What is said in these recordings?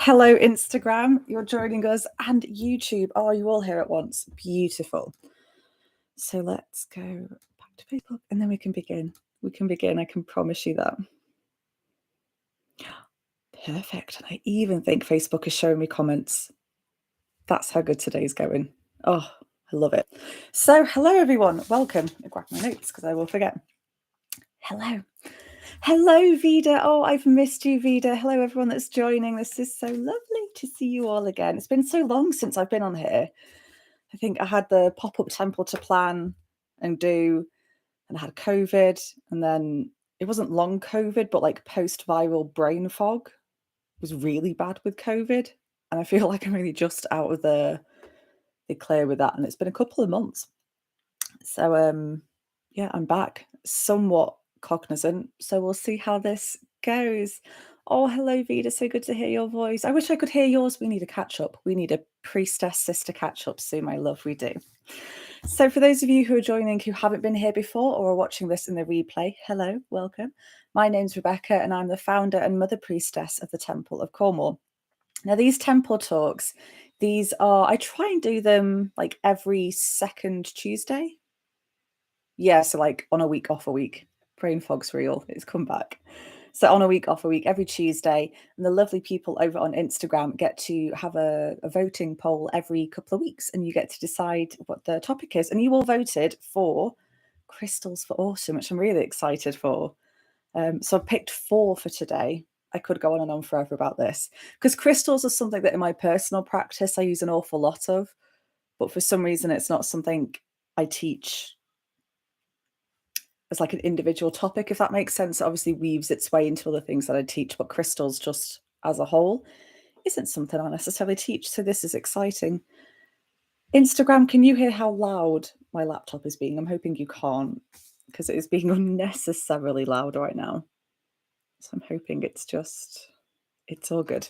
Hello, Instagram. You're joining us, and YouTube. Oh, you all here at once. Beautiful. So let's go back to Facebook, and then we can begin. I can promise you that. Perfect. And I even think Facebook is showing me comments. That's how good today's going. Oh, I love it. So, hello, everyone. Welcome. I'll grab my notes because I will forget. Hello. Hello, Vida. Oh, I've missed you, Vida. Hello, everyone that's joining. This is so lovely to see you all again. It's been so long since I've been on here. I think I had the pop-up temple to plan and do, and I had COVID, and then it wasn't long COVID, but like post-viral brain fog. It was really bad with COVID, and I feel like I'm really just out of the clear with that, and it's been a couple of months. So yeah, I'm back, somewhat cognizant, so we'll see how this goes. Oh, hello, Vida. So good to hear your voice. I wish I could hear yours. We need a catch up. We need a priestess sister catch up soon, my love. We do. So, for those of you who are joining who haven't been here before or are watching this in the replay, hello, welcome. My name's Rebecca, and I'm the founder and mother priestess of the Temple of Cornwall. Now, these temple talks, I try and do them like every second Tuesday. Yeah, so like on a week off a week. Brain fog's real. It's come back. So on a week off a week, every Tuesday, and the lovely people over on Instagram get to have a voting poll every couple of weeks, and you get to decide what the topic is. And you all voted for crystals for autumn, which I'm really excited for. So I picked 4 for today. I could go on and on forever about this because crystals are something that in my personal practice I use an awful lot of, but for some reason it's not something I teach as like an individual topic, if that makes sense. It obviously weaves its way into other things that I teach, but crystals just as a whole isn't something I necessarily teach. So this is exciting. Instagram, can you hear how loud my laptop is being? I'm hoping you can't, because it is being unnecessarily loud right now. So I'm hoping it's all good.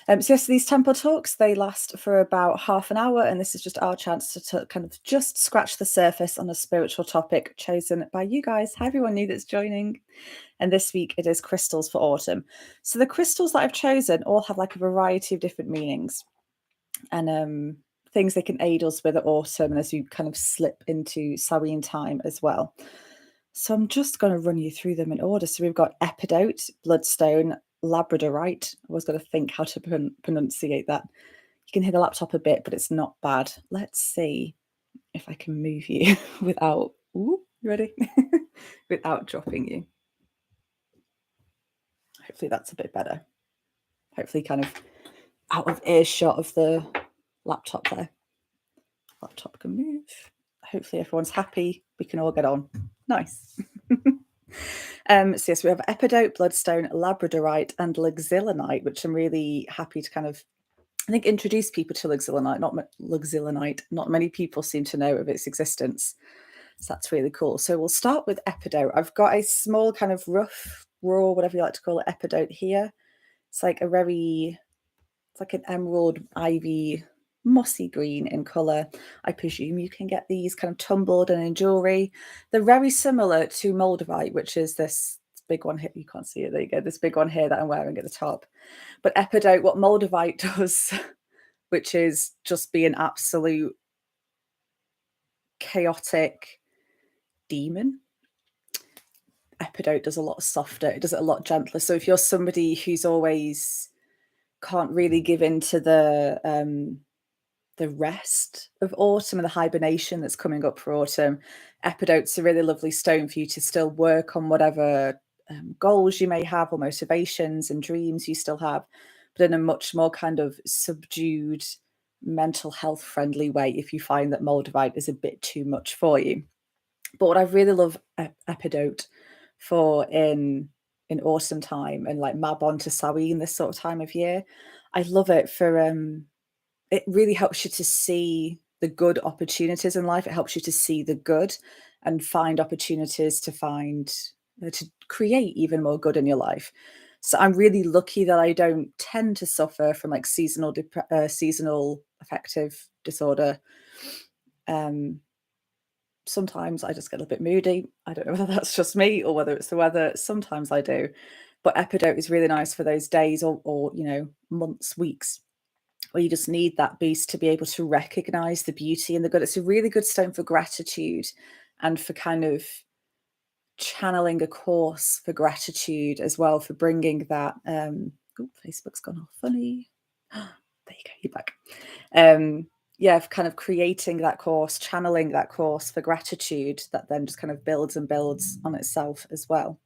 So yes, these temple talks, they last for about half an hour, and this is just our chance to kind of just scratch the surface on a spiritual topic chosen by you guys. Hi, everyone new that's joining. And this week it is crystals for autumn. So the crystals that I've chosen all have like a variety of different meanings and things they can aid us with at autumn and as you kind of slip into Samhain time as well. So I'm just going to run you through them in order. So we've got epidote, bloodstone, labradorite. I was going to think how to pronunciate that. You can hear the laptop a bit, but it's not bad. Let's see if I can move you without, you ready? Without dropping you. Hopefully that's a bit better. Hopefully kind of out of earshot of the laptop there. Laptop can move. Hopefully everyone's happy. We can all get on. Nice. So yes, we have epidote, bloodstone, labradorite, and luxillinite, which I'm really happy to kind of, I think, introduce people to luxillinite. Not many people seem to know of its existence. So that's really cool. So we'll start with epidote. I've got a small kind of rough, raw, whatever you like to call it, epidote here. It's like it's like an emerald ivy, mossy green in colour. I presume you can get these kind of tumbled and in jewellery. They're very similar to moldavite, which is this big one here. You can't see it. There you go. This big one here that I'm wearing at the top. But epidote, what moldavite does, which is just be an absolute chaotic demon. Epidote does a lot softer. It does it a lot gentler. So if you're somebody who's always can't really give into the rest of autumn and the hibernation that's coming up for autumn, epidote's a really lovely stone for you to still work on whatever goals you may have or motivations and dreams you still have, but in a much more kind of subdued, mental health friendly way if you find that moldavite is a bit too much for you. But what I really love epidote for in autumn time and like mab on to Samhain, this sort of time of year, I love it for it really helps you to see the good opportunities in life. It helps you to see the good and find opportunities to create even more good in your life. So I'm really lucky that I don't tend to suffer from like seasonal affective disorder. Sometimes I just get a bit moody. I don't know whether that's just me or whether it's the weather. Sometimes I do. But epidote is really nice for those days or months, weeks, where you just need that boost to be able to recognize the beauty and the good. It's a really good stone for gratitude and for kind of channeling a course for gratitude as well, for bringing that. Facebook's gone all funny. There you go, you're back. For kind of creating that course, channeling that course for gratitude that then just kind of builds and builds on itself as well.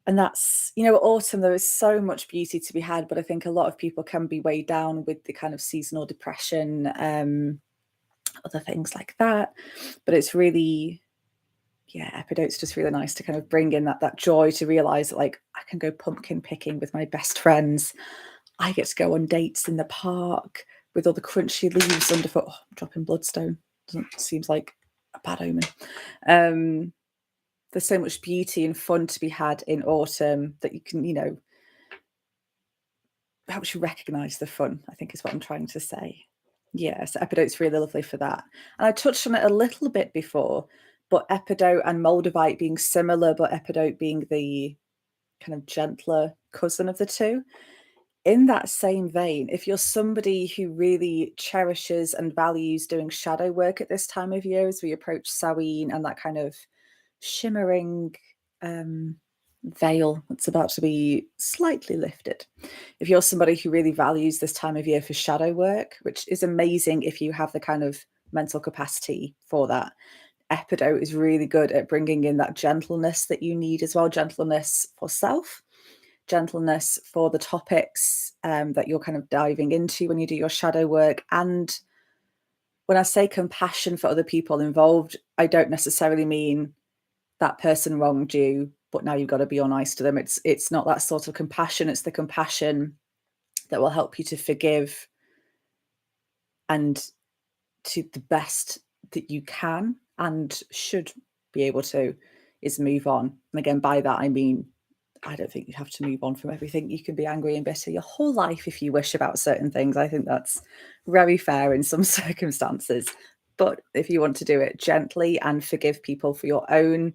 And that's, autumn, there is so much beauty to be had, but I think a lot of people can be weighed down with the kind of seasonal depression, other things like that. But it's really, epidote's just really nice to kind of bring in that joy, to realize that, like, I can go pumpkin picking with my best friends. I get to go on dates in the park with all the crunchy leaves underfoot. Oh, I'm dropping bloodstone. Seems like a bad omen. There's so much beauty and fun to be had in autumn that you can, helps you recognize the fun, I think is what I'm trying to say. Yeah, so epidote's really lovely for that. And I touched on it a little bit before, but epidote and moldavite being similar, but epidote being the kind of gentler cousin of the two. In that same vein, if you're somebody who really cherishes and values doing shadow work at this time of year, as we approach Samhain and that kind of shimmering veil that's about to be slightly lifted. If you're somebody who really values this time of year for shadow work, which is amazing if you have the kind of mental capacity for that, epidote is really good at bringing in that gentleness that you need as well. Gentleness for self, gentleness for the topics that you're kind of diving into when you do your shadow work. And when I say compassion for other people involved, I don't necessarily mean that person wronged you, but now you've got to be all nice to them. It's not that sort of compassion. It's the compassion that will help you to forgive and to the best that you can and should be able to is move on. And again, by that, I mean, I don't think you have to move on from everything. You can be angry and bitter your whole life if you wish about certain things. I think that's very fair in some circumstances. But if you want to do it gently and forgive people for your own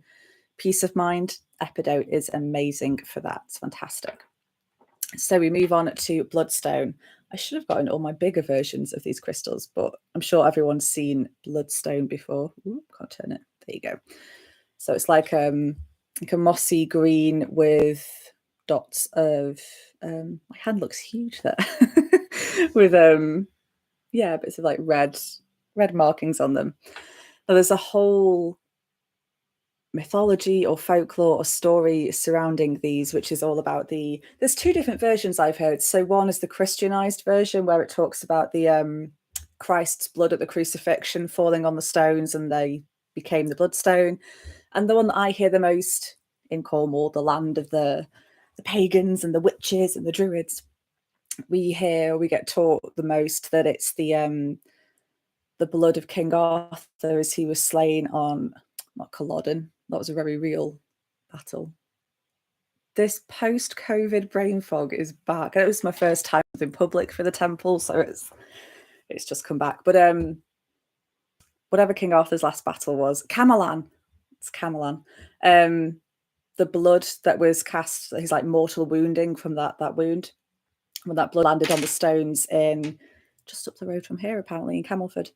peace of mind, epidote is amazing for that. It's fantastic. So we move on to bloodstone. I should have gotten all my bigger versions of these crystals, but I'm sure everyone's seen bloodstone before. Ooh, can't turn it. There you go. So it's like a mossy green with dots of my hand looks huge there with bits of like red markings on them. Now there's a whole mythology or folklore or story surrounding these, which is all about there's two different versions I've heard. So one is the Christianized version, where it talks about the Christ's blood at the crucifixion falling on the stones and they became the bloodstone. And the one that I hear the most in Cornwall, the land of the pagans and the witches and the druids, we get taught the most that it's the blood of King Arthur as he was slain on Culloden. That was a very real battle. This post-COVID brain fog is back. It was my first time in public for the temple, so it's just come back. But whatever King Arthur's last battle was, Camellan. It's Camellan. The blood that was cast, his like mortal wounding from that wound, when that blood landed on the stones in just up the road from here, apparently in Camelford.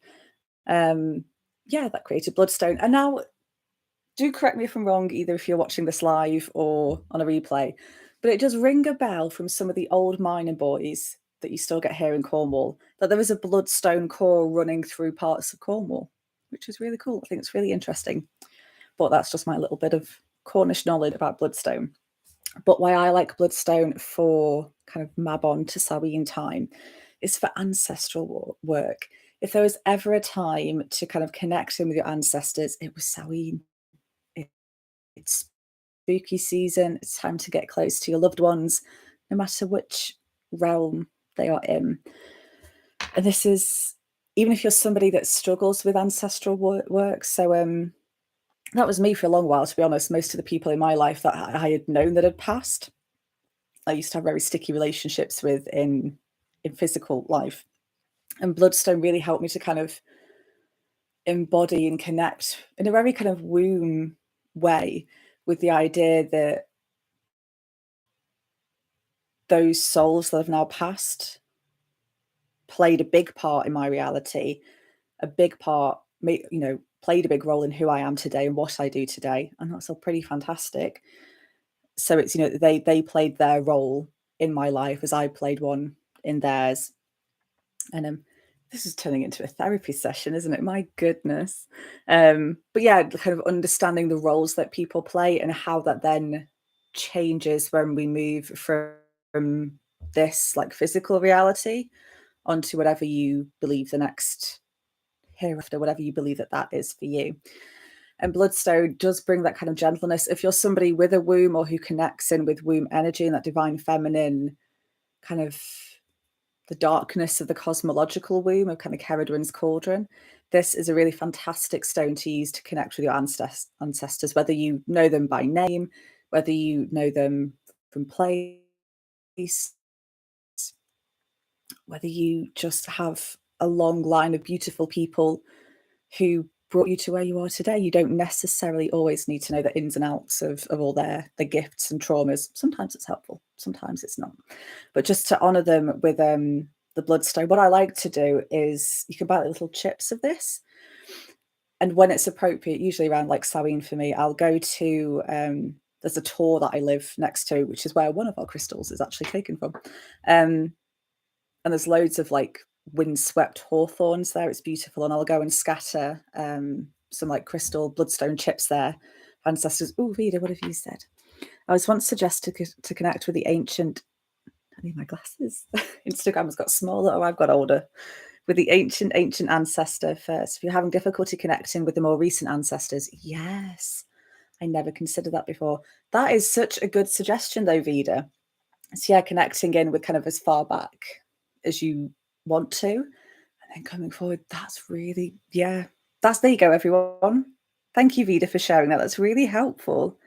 That created bloodstone. And now, do correct me if I'm wrong, either if you're watching this live or on a replay, but it does ring a bell from some of the old mining boys that you still get here in Cornwall, that there is a bloodstone core running through parts of Cornwall, which is really cool. I think it's really interesting. But that's just my little bit of Cornish knowledge about bloodstone. But why I like bloodstone for kind of Mabon to Samhain time is for ancestral work. If there was ever a time to kind of connect in with your ancestors, it was Samhain. It's spooky season. It's time to get close to your loved ones, no matter which realm they are in. And this is, even if you're somebody that struggles with ancestral work. So that was me for a long while, to be honest. Most of the people in my life that I had known that had passed, I used to have very sticky relationships with in physical life. And bloodstone really helped me to kind of embody and connect in a very kind of womb way with the idea that those souls that have now passed played a big part in my reality, a big part, played a big role in who I am today and what I do today. And that's all pretty fantastic. So it's, they played their role in my life as I played one in theirs. And this is turning into a therapy session, isn't it? My goodness. But yeah, kind of understanding the roles that people play and how that then changes when we move from this like physical reality onto whatever you believe the next hereafter, whatever you believe that is for you. And Bloodstone does bring that kind of gentleness. If you're somebody with a womb or who connects in with womb energy and that divine feminine kind of the darkness of the cosmological womb of kind of Ceridwen's cauldron, this is a really fantastic stone to use to connect with your ancestors, whether you know them by name, whether you know them from place, whether you just have a long line of beautiful people who brought you to where you are today. You don't necessarily always need to know the ins and outs of all their gifts and traumas. Sometimes it's helpful, sometimes it's not. But just to honor them with the bloodstone, what I like to do is you can buy little chips of this. And when it's appropriate, usually around like Samhain for me, I'll go to, there's a tor that I live next to, which is where one of our crystals is actually taken from. And there's loads of like windswept hawthorns there. It's beautiful. And I'll go and scatter some like crystal bloodstone chips there. Ancestors. Oh, Vida, what have you said? I was once suggested to connect with the ancient. I need my glasses. Instagram has got smaller. Oh, I've got older. With the ancient ancestor first. If you're having difficulty connecting with the more recent ancestors, yes. I never considered that before. That is such a good suggestion, though, Vida. So yeah, connecting in with kind of as far back as you want to, and then coming forward. That's really, yeah. There you go, everyone. Thank you, Vida, for sharing that. That's really helpful.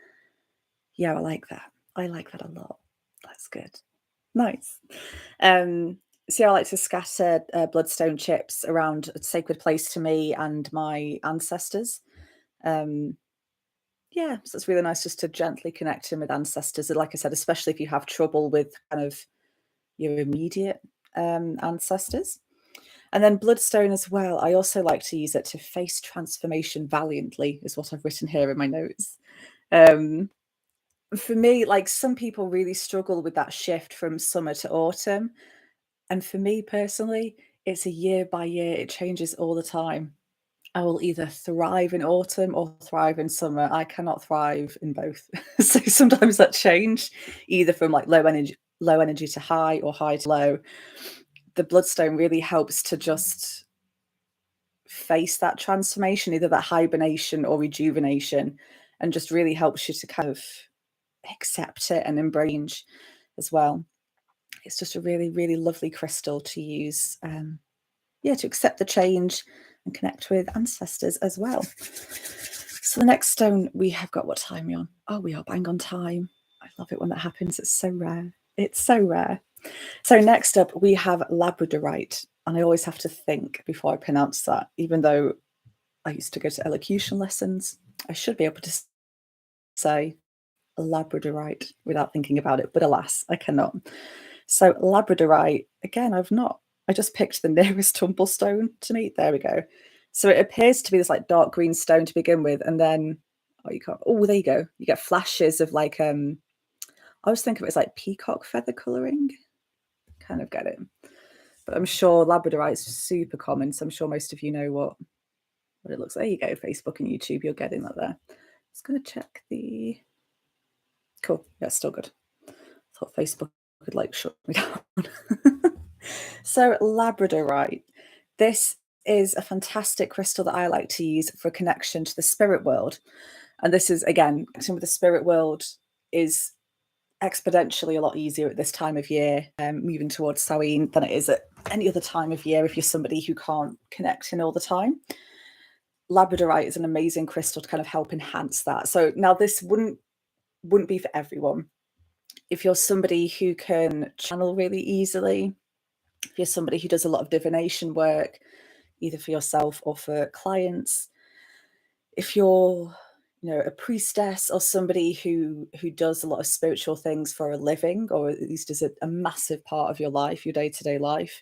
Yeah, I like that. I like that a lot. That's good. Nice. So I like to scatter bloodstone chips around a sacred place to me and my ancestors. Yeah, so it's really nice just to gently connect in with ancestors. Like I said, especially if you have trouble with kind of your immediate ancestors. And then bloodstone as well. I also like to use it to face transformation valiantly, is what I've written here in my notes. For me, like some people really struggle with that shift from summer to autumn. And for me personally, it's a year by year, it changes all the time. I will either thrive in autumn or thrive in summer. I cannot thrive in both. So sometimes that change, either from like low energy to high or high to low. The bloodstone really helps to just face that transformation, either that hibernation or rejuvenation, and just really helps you to kind of accept it and embrace as well. It's just a really, really lovely crystal to use. To accept the change and connect with ancestors as well. So the next stone we have got, what time are we on? Oh, we are bang on time. I love it when that happens. It's so rare. It's so rare. So next up we have labradorite. And I always have to think before I pronounce that, even though I used to go to elocution lessons. I should be able to say labradorite without thinking about it, but alas, I cannot. So labradorite, again, I just picked the nearest tumblestone to me. There we go. So it appears to be this like dark green stone to begin with, and then there you go. You get flashes of like I always think of it as like peacock feather colouring. Kind of get it. But I'm sure labradorite is super common, so I'm sure most of you know what it looks like. There you go, Facebook and YouTube, you're getting that there. Just gonna check the cool. Yeah, it's still good. I thought Facebook could like shut me down. So labradorite. This is a fantastic crystal that I like to use for connection to the spirit world. And this is, again, connecting with the spirit world is exponentially a lot easier at this time of year, moving towards Samhain, than it is at any other time of year if you're somebody who can't connect in all the time. Labradorite is an amazing crystal to kind of help enhance that. So now this wouldn't be for everyone. If you're somebody who can channel really easily, if you're somebody who does a lot of divination work, either for yourself or for clients, if you're a priestess or somebody who does a lot of spiritual things for a living, or at least is a massive part of your life, your day-to-day life,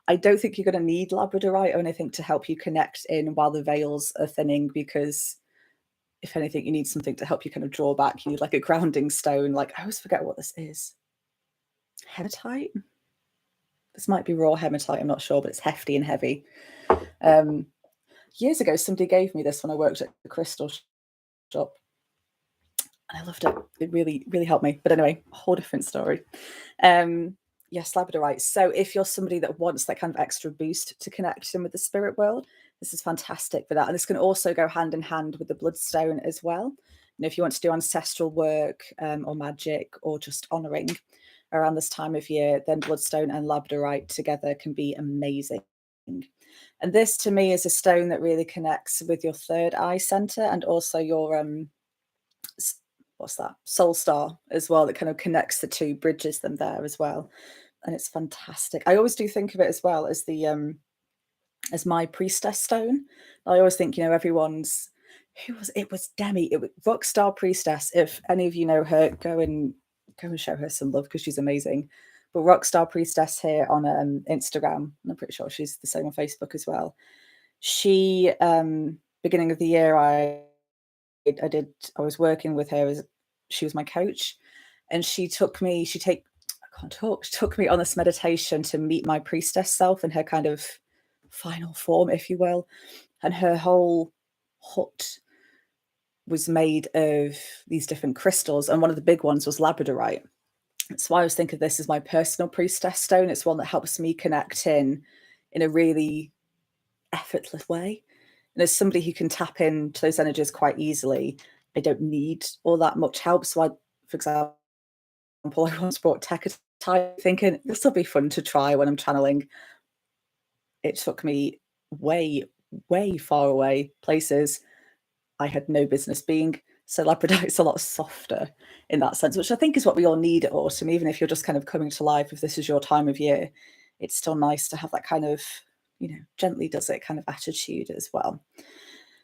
I don't think you're going to need labradorite or anything to help you connect in while the veils are thinning, because if anything, you need something to help you kind of draw back. You need like a grounding stone. Like, I always forget what this is. Hematite? This might be raw hematite, I'm not sure, but it's hefty and heavy. Years ago, somebody gave me this when I worked at the crystal shop. And I loved it. It really, really helped me. But anyway, a whole different story. Yes, labradorite. So if you're somebody that wants that kind of extra boost to connect in with the spirit world, this is fantastic for that. And this can also go hand in hand with the bloodstone as well. And if you want to do ancestral work or magic or just honouring around this time of year, then bloodstone and labradorite together can be amazing. And this to me is a stone that really connects with your third eye center and also your what's that, soul star as well, that kind of connects the two, bridges them there as well. And it's fantastic. I always do think of it as well as the as my priestess stone. I always think, everyone's, it was Demi, it was Rockstar Priestess. If any of you know her, go and show her some love, because she's amazing. But Rockstar Priestess here on Instagram, and I'm pretty sure she's the same on Facebook as well. She beginning of the year, I was working with her as she was my coach, and she took me on this meditation to meet my priestess self in her kind of final form, if you will. And her whole hut was made of these different crystals, and one of the big ones was labradorite. So I always think of this as my personal priestess stone. It's one that helps me connect in a really effortless way. And as somebody who can tap into those energies quite easily, I don't need all that much help. So I, for example, I once brought Tekatite thinking this will be fun to try when I'm channeling. It took me way, way far away places I had no business being. So labradorite's a lot softer in that sense, which I think is what we all need at autumn. Even if you're just kind of coming to life, if this is your time of year, it's still nice to have that kind of, gently does it kind of attitude as well.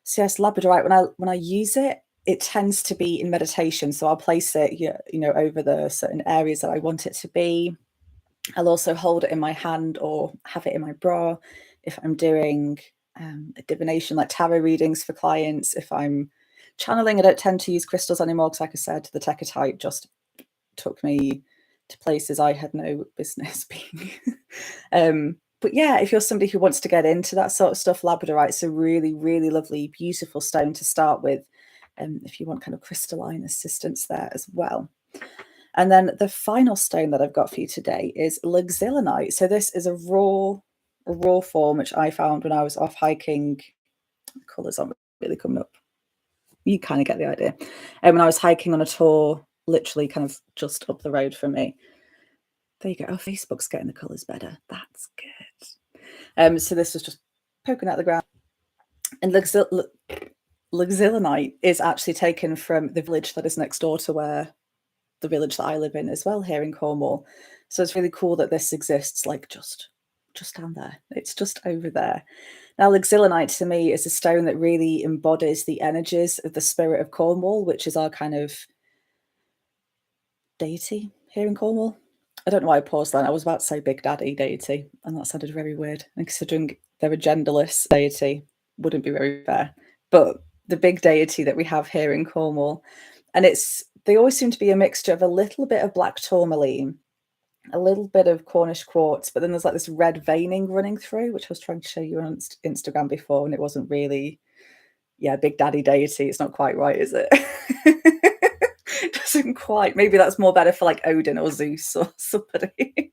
So yes, labradorite, when I use it, it tends to be in meditation. So I'll place it, over the certain areas that I want it to be. I'll also hold it in my hand or have it in my bra if I'm doing a divination, like tarot readings for clients. If I'm channeling, I don't tend to use crystals anymore because, like I said, the Tekatite just took me to places I had no business being. But yeah, if you're somebody who wants to get into that sort of stuff, labradorite's a really, really lovely, beautiful stone to start with. If you want kind of crystalline assistance there as well. And then the final stone that I've got for you today is luxillinite. So this is a raw form, which I found when I was off hiking. The colours aren't really coming up. You kind of get the idea. And when I was hiking on a tour, literally kind of just up the road from me. There you go. Oh, Facebook's getting the colours better. That's good. So this was just poking out the ground. And luxillinite is actually taken from the village that is next door to where the village that I live in as well, here in Cornwall. So it's really cool that this exists, like just down there. It's just over there. Now, luxillinite to me is a stone that really embodies the energies of the spirit of Cornwall, which is our kind of deity here in Cornwall. I don't know why I paused then. I was about to say Big Daddy deity, and that sounded very weird. And considering they're a genderless deity, wouldn't be very fair. But the big deity that we have here in Cornwall, and they always seem to be a mixture of a little bit of black tourmaline, a little bit of Cornish quartz, but then there's like this red veining running through, which I was trying to show you on Instagram before, and it wasn't really, Big Daddy deity. It's not quite right, is it? It doesn't quite. Maybe that's more better for like Odin or Zeus or somebody.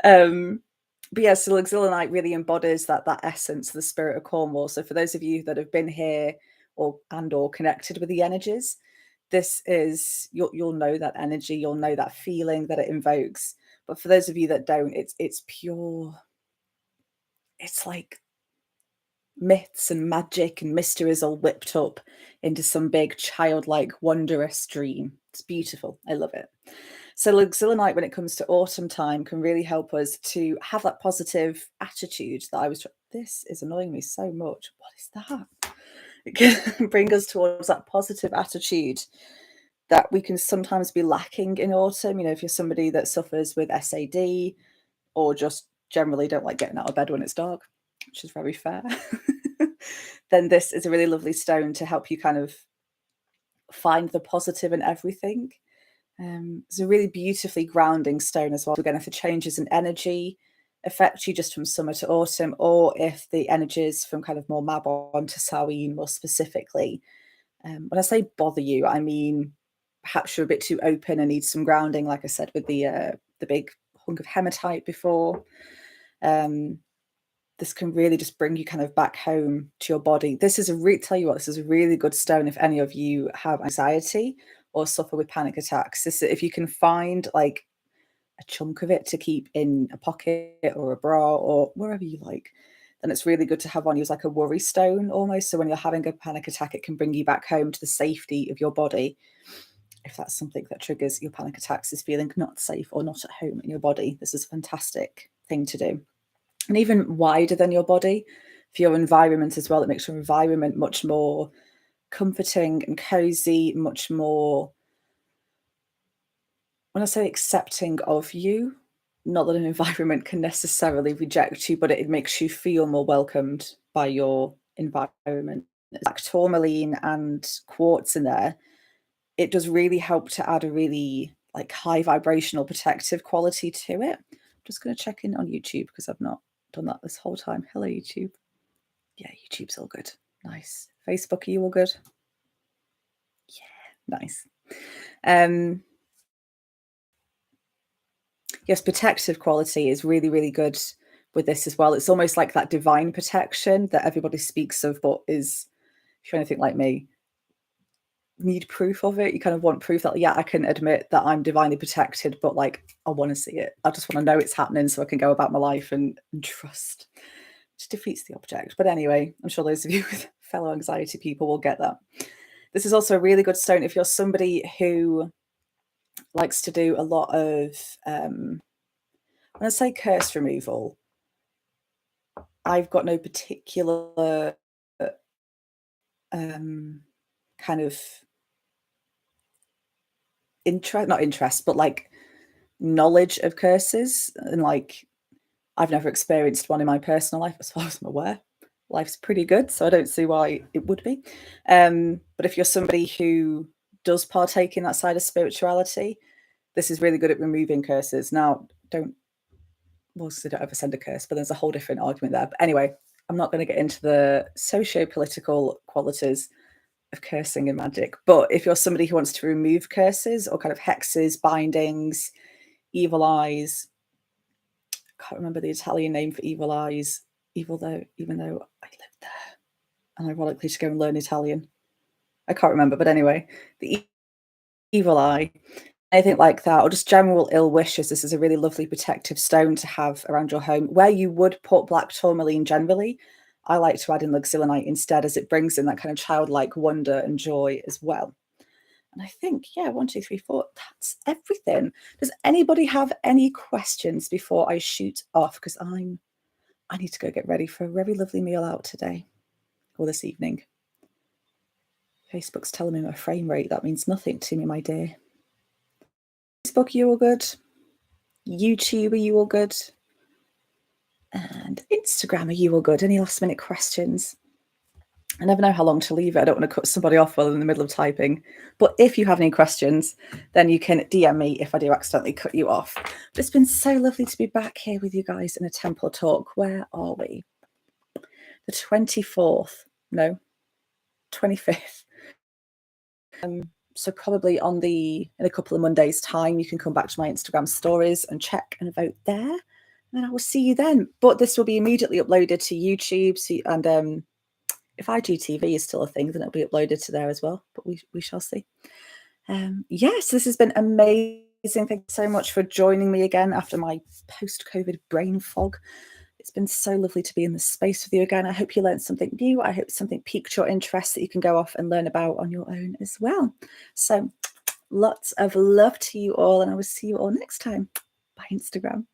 But yeah, so luxillinite really embodies that essence of the spirit of Cornwall. So for those of you that have been here or connected with the energies, this is you'll know that energy, you'll know that feeling that it invokes. But for those of you that don't, it's pure. It's like myths and magic and mysteries all whipped up into some big childlike wondrous dream. It's beautiful. I love it. So luxillinite, when it comes to autumn time, can really help us to have that positive attitude that this is annoying me so much. What is that? It can bring us towards that positive attitude that we can sometimes be lacking in autumn. You know, if you're somebody that suffers with SAD or just generally don't like getting out of bed when it's dark, which is very fair, then this is a really lovely stone to help you kind of find the positive in everything. It's a really beautifully grounding stone as well. Again, if the changes in energy affect you just from summer to autumn, or if the energies from kind of more Mabon to Samhain more specifically, when I say bother you, I mean perhaps you're a bit too open and need some grounding, like I said with the big hunk of hematite before. This can really just bring you kind of back home to your body. This is tell you what, this is a really good stone if any of you have anxiety or suffer with panic attacks. If you can find like a chunk of it to keep in a pocket or a bra or wherever you like, then it's really good to have on you as like a worry stone almost. So when you're having a panic attack, it can bring you back home to the safety of your body. If that's something that triggers your panic attacks, is feeling not safe or not at home in your body, this is a fantastic thing to do. And even wider than your body, for your environment as well. It makes your environment much more comforting and cozy, much more, when I say accepting of you, not that an environment can necessarily reject you, but it makes you feel more welcomed by your environment. Like tourmaline and quartz in there, it does really help to add a really like high vibrational protective quality to it. I'm just going to check in on YouTube because I've not done that this whole time. Hello, YouTube. Yeah, YouTube's all good. Nice. Facebook, are you all good? Yeah, nice. Yes, protective quality is really, really good with this as well. It's almost like that divine protection that everybody speaks of, but is, if you're anything like me, need proof of it. You kind of want proof that, yeah, I can admit that I'm divinely protected, but like, I want to see it. I just want to know it's happening so I can go about my life and trust, which defeats the object. But anyway, I'm sure those of you with fellow anxiety people will get that. This is also a really good stone if you're somebody who likes to do a lot of, when I say curse removal, I've got no particular kind of not interest, but like knowledge of curses. And like, I've never experienced one in my personal life, as far as I'm aware. Life's pretty good, so I don't see why it would be. But if you're somebody who does partake in that side of spirituality, this is really good at removing curses. Now, don't ever send a curse, but there's a whole different argument there. But anyway, I'm not going to get into the socio-political qualities of cursing and magic. But if you're somebody who wants to remove curses or kind of hexes, bindings, evil eyes, I can't remember the Italian name for evil eyes, even though I lived there and ironically to go and learn Italian. I can't remember, but anyway, the evil eye, anything like that, or just general ill wishes. This is a really lovely protective stone to have around your home. Where you would put black tourmaline generally, I like to add in luxillinite instead, as it brings in that kind of childlike wonder and joy as well. And I think, yeah, 1, 2, 3, 4, that's everything. Does anybody have any questions before I shoot off? Because I need to go get ready for a very lovely meal out today or this evening. Facebook's telling me my frame rate. That means nothing to me, my dear. Facebook, are you all good? YouTube, are you all good? And Instagram, are you all good? Any last minute questions? I never know how long to leave it. I don't want to cut somebody off while in the middle of typing. But if you have any questions, then you can DM me if I do accidentally cut you off. But it's been so lovely to be back here with you guys in a temple talk. Where are we? The 24th. No, 25th. So probably in a couple of Mondays' time, you can come back to my Instagram stories and check and vote there. And then I will see you then. But this will be immediately uploaded to YouTube. And if IGTV is still a thing, then it'll be uploaded to there as well. But we shall see. Yes, this has been amazing. Thank you so much for joining me again after my post-COVID brain fog. It's been so lovely to be in this space with you again. I hope you learned something new. I hope something piqued your interest that you can go off and learn about on your own as well. So lots of love to you all, and I will see you all next time. Bye, Instagram.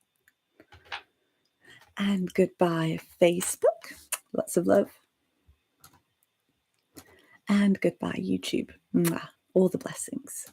And goodbye, Facebook. Lots of love. And goodbye, YouTube. Mwah. All the blessings.